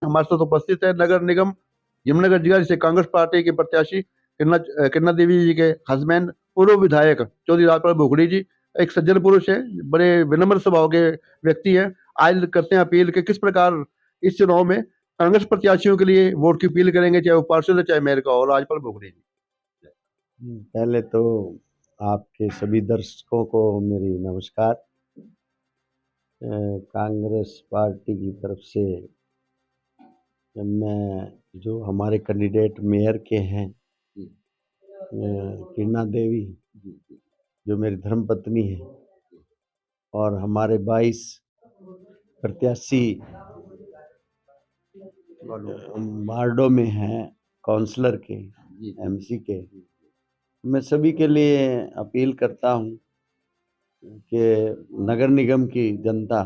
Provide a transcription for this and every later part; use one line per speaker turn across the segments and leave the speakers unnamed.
हमारे साथ उपस्थित है नगर निगम यमुनानगर जिला से कांग्रेस पार्टी के प्रत्याशी किन्ना देवी जी के हस्बैंड पूर्व विधायक चौधरी राजपाल भुखड़ी जी। एक सज्जन पुरुष है, बड़े विनम्र स्वभाव के व्यक्ति है। आज करते हैं अपील कि किस प्रकार इस चुनाव में कांग्रेस प्रत्याशियों के लिए वोट की अपील करेंगे, चाहे वो पार्षद है चाहे मेयर का हो। राजपाल भुखड़ी जी।
पहले तो आपके सभी दर्शकों को मेरी नमस्कार। कांग्रेस पार्टी की तरफ से मैं जो हमारे कैंडिडेट मेयर के हैं किन्ना देवी, जो मेरी धर्मपत्नी है, और हमारे 22 प्रत्याशी वार्डों में हैं काउंसलर के, एमसी के, मैं सभी के लिए अपील करता हूं कि नगर निगम की जनता,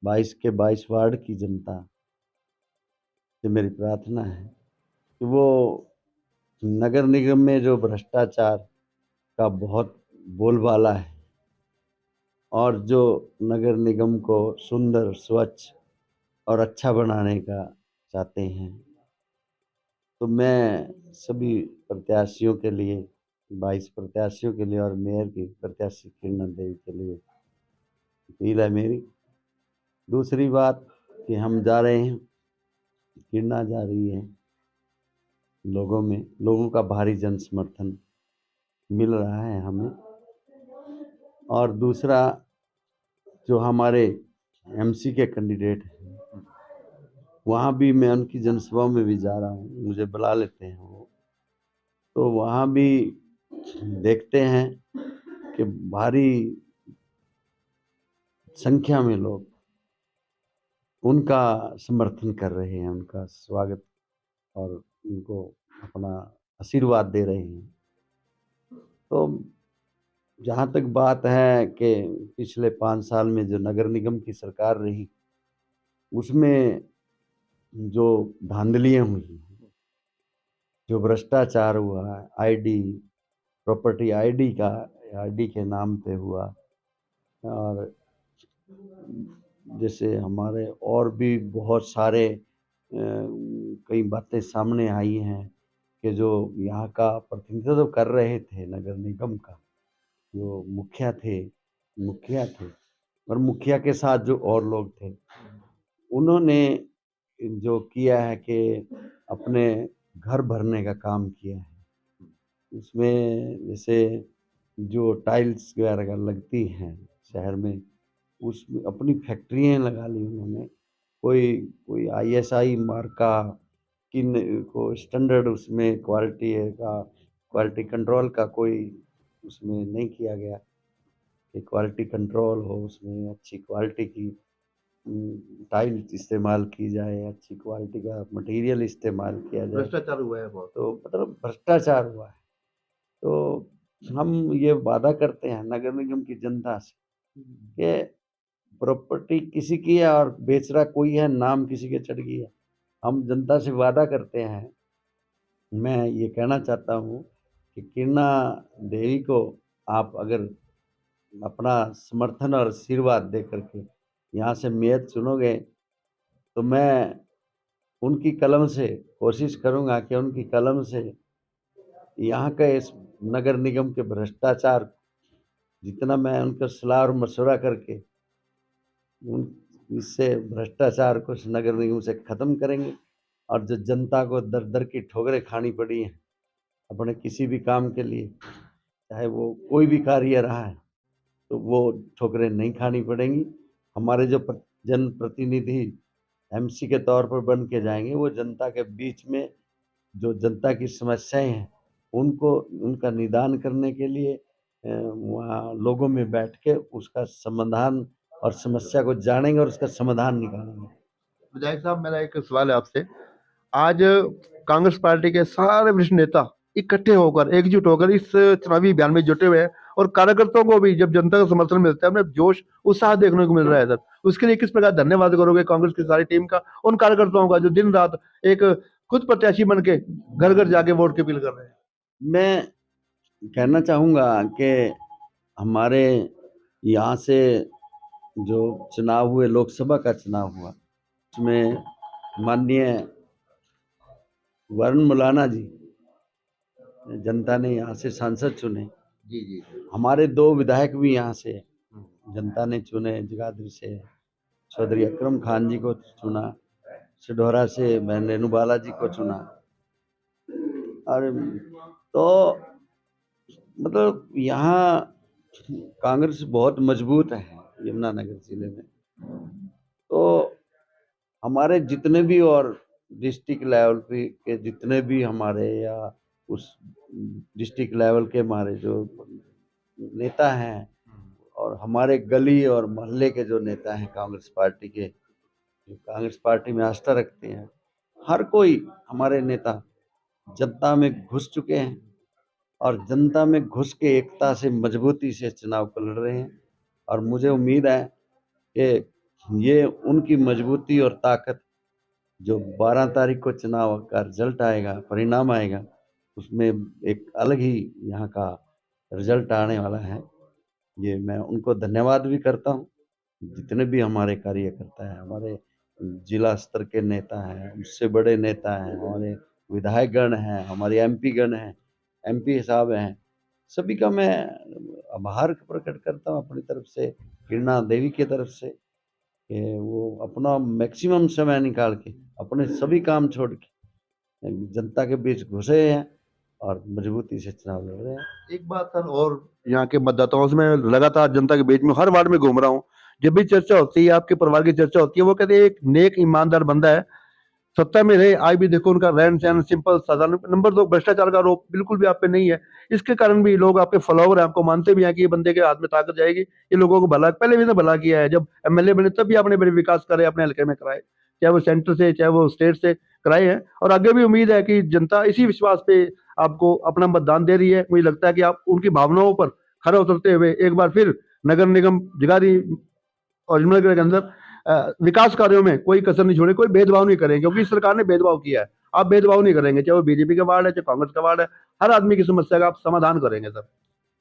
22 के 22 वार्ड की जनता से मेरी प्रार्थना है कि वो नगर निगम में जो भ्रष्टाचार का बहुत बोलबाला है और जो नगर निगम को सुंदर, स्वच्छ और अच्छा बनाने का चाहते हैं, तो मैं सभी प्रत्याशियों के लिए, 22 प्रत्याशियों के लिए और मेयर की प्रत्याशी किन्ना देवी के लिए अपील है मेरी। दूसरी बात कि हम जा रहे हैं, किन्ना जा रही है, लोगों का भारी जन समर्थन मिल रहा है हमें। और दूसरा, जो हमारे एमसी के कैंडिडेट हैं, वहाँ भी मैं उनकी जनसभा में भी जा रहा हूँ, मुझे बुला लेते हैं वो, तो वहाँ भी देखते हैं कि भारी संख्या में लोग उनका समर्थन कर रहे हैं, उनका स्वागत और उनको अपना आशीर्वाद दे रहे हैं। तो जहाँ तक बात है कि पिछले 5 साल में जो नगर निगम की सरकार रही, उसमें जो धांधलियाँ हुई, जो भ्रष्टाचार हुआ, आईडी, प्रॉपर्टी आईडी के नाम पे हुआ, और जैसे हमारे और भी बहुत सारे कई बातें सामने आई हैं कि जो यहाँ का प्रतिनिधित्व कर रहे थे नगर निगम का, जो मुखिया थे और मुखिया के साथ जो और लोग थे, उन्होंने जो किया है कि अपने घर भरने का काम किया है। उसमें जैसे जो टाइल्स वगैरह लगती हैं शहर में, उसमें अपनी फैक्ट्रियाँ लगा ली उन्होंने। कोई आईएसआई मार्क का किन को स्टैंडर्ड उसमें क्वालिटी कंट्रोल का कोई उसमें नहीं किया गया कि क्वालिटी कंट्रोल हो, उसमें अच्छी क्वालिटी की टाइल्स इस्तेमाल की जाए, अच्छी क्वालिटी का मटेरियल इस्तेमाल किया जाए।
भ्रष्टाचार हुआ है बहुत,
तो मतलब भ्रष्टाचार हुआ है। तो हम ये वादा करते हैं नगर निगम की जनता से कि प्रॉपर्टी किसी की है और बेच रहा कोई है, नाम किसी के चढ़ गई है। हम जनता से वादा करते हैं, मैं ये कहना चाहता हूँ कि किन्ना देवी को आप अगर अपना समर्थन और आशीर्वाद दे करके यहाँ से मेयर चुनोगे, तो मैं उनकी कलम से कोशिश करूँगा कि उनकी कलम से यहाँ के इस नगर निगम के भ्रष्टाचार, जितना मैं उनका सलाह और मशवरा करके उन इससे भ्रष्टाचार को इस नगर निगम से ख़त्म करेंगे। और जो जनता को दर दर की ठोकरें खानी पड़ी हैं अपने किसी भी काम के लिए, चाहे वो कोई भी कार्य रहा है, तो वो ठोकरें नहीं खानी पड़ेंगी। हमारे जो जनप्रतिनिधि एमसी के तौर पर बन के जाएंगे, वो जनता के बीच में जो जनता की समस्याएं हैं उनको उनका निदान करने के लिए वहाँ लोगों में बैठ के उसका समाधान और समस्या को जानेंगे और उसका समाधान निकालेंगे।
विधायक साहब, मेरा एक सवाल है आपसे। आज कांग्रेस पार्टी के सारे वरिष्ठ नेता इकट्ठे होकर, एकजुट होकर इस चुनावी अभियान में जुटे हुए हैं, और कार्यकर्ताओं को भी जब जनता का समर्थन मिलता है, उन्हें जोश उत्साह देखने को मिल रहा है सर। उसके लिए किस प्रकार धन्यवाद करोगे कांग्रेस की सारी टीम का, उन कार्यकर्ताओं का जो दिन रात एक खुद प्रत्याशी बन के घर घर जाके वोट की अपील कर रहे हैं।
मैं कहना चाहूँगा कि हमारे यहाँ से जो चुनाव हुए, लोकसभा का चुनाव हुआ, उसमें माननीय वरुण मुलाना जी जनता ने यहाँ से सांसद चुने।
जी जी।
हमारे 2 विधायक भी यहाँ से जनता ने चुने। जगाधरी से चौधरी अकरम खान जी को चुना, सिढौरा से मैं रेणु बालाजी को चुना। और तो मतलब यहाँ कांग्रेस बहुत मजबूत है यमुनानगर जिले में। तो हमारे जितने भी और डिस्ट्रिक्ट लेवल पे के जितने भी हमारे या उस डिस्ट्रिक्ट लेवल के हमारे जो नेता हैं और हमारे गली और मोहल्ले के जो नेता हैं कांग्रेस पार्टी के, जो कांग्रेस पार्टी में आस्था रखते हैं, हर कोई हमारे नेता जनता में घुस चुके हैं और जनता में घुस के एकता से मजबूती से चुनाव को लड़ रहे हैं। और मुझे उम्मीद है कि ये उनकी मजबूती और ताकत जो 12 तारीख को चुनाव का रिजल्ट आएगा, परिणाम आएगा, उसमें एक अलग ही यहाँ का रिजल्ट आने वाला है। ये मैं उनको धन्यवाद भी करता हूँ। जितने भी हमारे कार्यकर्ता हैं, हमारे जिला स्तर के नेता हैं, उससे बड़े नेता हैं, हमारे विधायकगण हैं, हमारे एमपी गण हैं, एमपी साहब हैं, सभी का मैं आभार प्रकट करता हूँ अपनी तरफ से, किरणा देवी की तरफ से, कि वो अपना मैक्सिमम समय निकाल के अपने सभी काम छोड़ के जनता के बीच घुसे हैं और मजबूती से चुनाव लड़ रहे हैं।
एक बात सर, और यहाँ के मतदाताओं से मैं लगातार जनता के बीच में हर वार्ड में घूम रहा हूँ। जब भी चर्चा होती है, आपके परिवार की चर्चा होती है, वो कहते हैं एक नेक ईमानदार बंदा है, सत्ता में रहे, आज भी देखो उनका रहन सहन सिंपल साधारण। नंबर 2, भ्रष्टाचार का आरोप बिल्कुल भी आप पे नहीं है। इसके कारण भी लोग आपके फॉलोवर हैं, आपको मानते भी हैं कि ये बंदे के हाथ में ताकत जाएगी, ये लोगों को भला, पहले भी ने भला किया है। जब एमएलए बने तब भी आपने बड़े विकास करे, अपने हल्के में कराए, चाहे वो सेंटर से चाहे वो स्टेट से कराए हैं। और आगे भी उम्मीद है कि जनता इसी विश्वास पे आपको अपना मतदान दे रही है। मुझे लगता है कि आप उनकी भावनाओं पर खरा उतरते हुए एक बार फिर नगर निगम जगाधरी और यमुनानगर के अंदर विकास कार्यों में कोई कसर नहीं छोड़े, कोई भेदभाव नहीं करेंगे, क्योंकि इस सरकार ने भेदभाव किया है। आप भेदभाव नहीं करेंगे, चाहे वो बीजेपी का वार्ड है चाहे कांग्रेस का वार्ड है, हर आदमी की समस्या का आप समाधान करेंगे सर।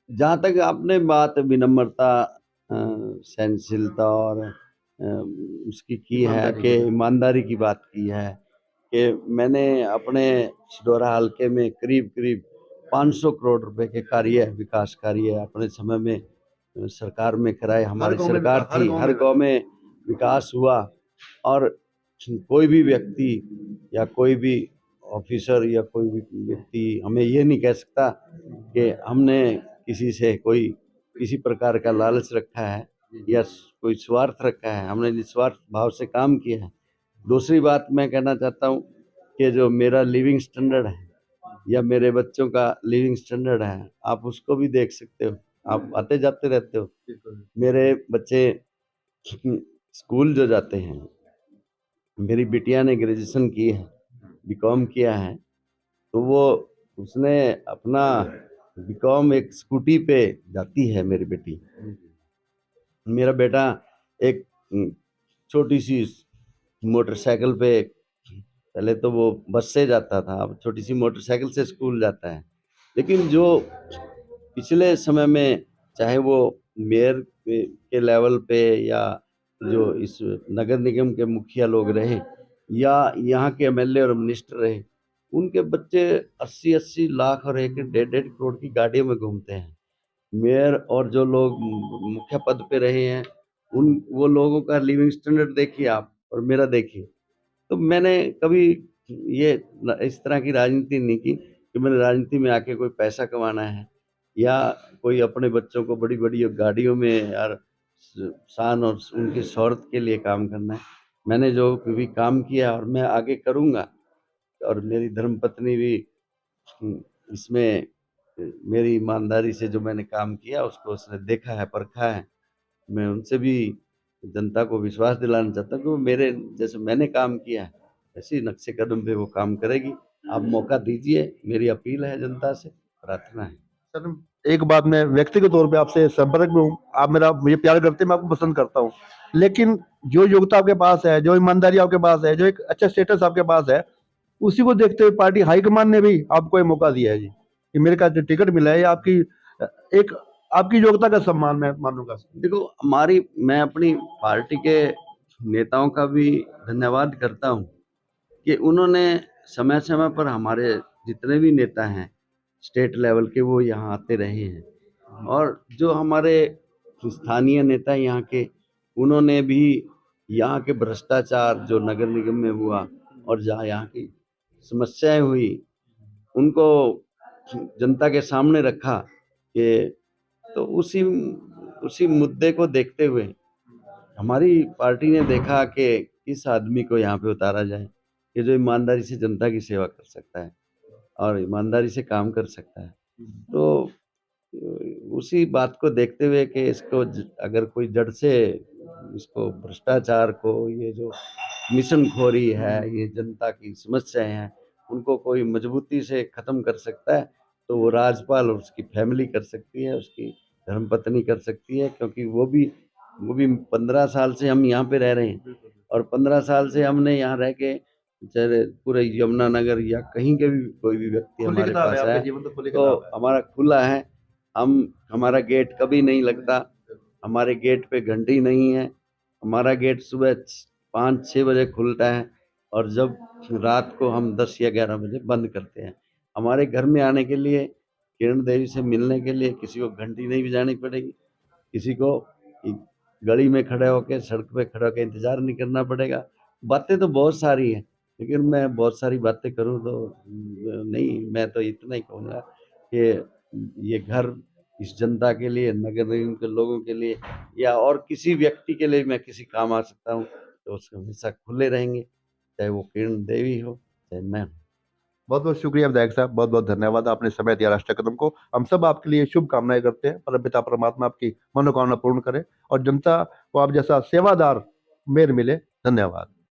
जहाँ तक आपने बात विनम्रता, सहनशीलता और उसकी की है कि ईमानदारी की बात की है, कि मैंने अपने सिढौरा हल्के में करीब करीब 500 करोड़ रुपए के कार्य, विकास कार्य अपने समय में सरकार में कराए। हमारी सरकार थी, हर गांव में विकास हुआ। और कोई भी व्यक्ति या कोई भी ऑफिसर या कोई भी व्यक्ति हमें ये नहीं कह सकता कि हमने किसी से कोई किसी प्रकार का लालच रखा है या कोई स्वार्थ रखा है। हमने निस्वार्थ भाव से काम किया है। दूसरी बात मैं कहना चाहता हूँ कि जो मेरा लिविंग स्टैंडर्ड है या मेरे बच्चों का लिविंग स्टैंडर्ड है, आप उसको भी देख सकते हो, आप आते जाते रहते हो। मेरे बच्चे स्कूल जो जाते हैं, मेरी बिटिया ने ग्रेजुएशन की है, बीकॉम किया है, तो वो उसने अपना बीकॉम एक स्कूटी पे जाती है मेरी बेटी। मेरा बेटा एक छोटी सी मोटरसाइकिल पे, पहले तो वो बस से जाता था, अब छोटी सी मोटरसाइकिल से स्कूल जाता है। लेकिन जो पिछले समय में, चाहे वो मेयर के लेवल पे या जो इस नगर निगम के मुखिया लोग रहे या यहाँ के एमएलए और मिनिस्टर रहे, उनके बच्चे 80-80 लाख और 1-1.5 करोड़ की गाड़ियों में घूमते हैं। मेयर और जो लोग मुख्य पद पे रहे हैं, उन वो लोगों का लिविंग स्टैंडर्ड देखिए आप और मेरा देखिए। तो मैंने कभी ये इस तरह की राजनीति नहीं की कि मैंने राजनीति में आके कोई पैसा कमाना है या कोई अपने बच्चों को बड़ी बड़ी गाड़ियों में यार शान और उनकी शोहरत के लिए काम करना है। मैंने जो भी काम किया और मैं आगे करूँगा, और मेरी धर्मपत्नी भी इसमें मेरी ईमानदारी से जो मैंने काम किया उसको उसने देखा है, परखा है। मैं उनसे भी जनता को विश्वास दिलाना चाहता हूँ कि वो मेरे जैसे मैंने काम किया है, ऐसे ही नक्शे कदम पे वो काम करेगी। आप मौका दीजिए, मेरी अपील है जनता से, प्रार्थना है।
सर, एक बात मैं व्यक्तिगत तौर पे आपसे संपर्क में हूँ, आप मेरा मुझे प्यार करते हैं, मैं आपको पसंद करता हूँ, लेकिन जो योग्यता आपके पास है, जो ईमानदारी आपके पास है, जो एक अच्छा स्टेटस आपके पास है, उसी को देखते हुए पार्टी हाईकमान ने भी आपको ये मौका दिया है जी, कि मेरे का जो टिकट मिला है, ये आपकी एक आपकी योग्यता का सम्मान मैं मानूंगा।
देखो, मैं अपनी पार्टी के नेताओं का भी धन्यवाद करता हूँ कि उन्होंने समय-समय पर हमारे जितने भी नेता हैं स्टेट लेवल के, वो यहाँ आते रहे हैं। और जो हमारे स्थानीय नेता यहाँ के, उन्होंने भी यहाँ के भ्रष्टाचार जो नगर निगम में हुआ और जहाँ यहाँ की समस्याएं हुई, उनको जनता के सामने रखा कि तो उसी मुद्दे को देखते हुए हमारी पार्टी ने देखा कि किस आदमी को यहाँ पे उतारा जाए कि जो ईमानदारी से जनता की सेवा कर सकता है और ईमानदारी से काम कर सकता है। तो उसी बात को देखते हुए कि इसको अगर कोई जड़ से इसको भ्रष्टाचार को, ये जो मिशनखोरी है, ये जनता की समस्याएं हैं, उनको कोई मजबूती से ख़त्म कर सकता है तो वो राज्यपाल और उसकी फैमिली कर सकती है, उसकी धर्मपत्नी कर सकती है, क्योंकि वो भी 15 साल से हम यहाँ पे रह रहे हैं और 15 साल से हमने यहाँ रह के चाहे पूरे यमुनानगर या कहीं के भी कोई भी व्यक्ति
खुली
हमारे
किताब है,
पास
आपका
है
जीवन तो खुली
तो
किताब है।
हमारा खुला है। हमारा गेट कभी नहीं लगता, हमारे गेट पे घंटी नहीं है, हमारा गेट सुबह 5-6 बजे खुलता है और जब रात को हम 10 या 11 बजे बंद करते हैं। हमारे घर में आने के लिए, किरण देवी से मिलने के लिए किसी को घंटी नहीं बजानी पड़ेगी, किसी को गली में खड़े होकर, सड़क पे खड़े होकर इंतजार नहीं करना पड़ेगा। बातें तो बहुत सारी हैं, लेकिन मैं बहुत सारी बातें करूँ तो नहीं, मैं तो इतना ही कहूँगा कि ये घर इस जनता के लिए, नगर निगम के लोगों के लिए या और किसी व्यक्ति के लिए मैं किसी काम आ सकता हूँ तो उसके हमेशा खुले रहेंगे, चाहे वो किरण देवी हो, चाहे मैं हूँ।
बहुत बहुत शुक्रिया विधायक साहब, बहुत बहुत धन्यवाद, आपने समय दिया राष्ट्र कदम को। हम सब आपके लिए शुभकामनाएं करते हैं, परमपिता परमात्मा आपकी मनोकामना पूर्ण करे और जनता को आप जैसा सेवादार मेयर मिले। धन्यवाद।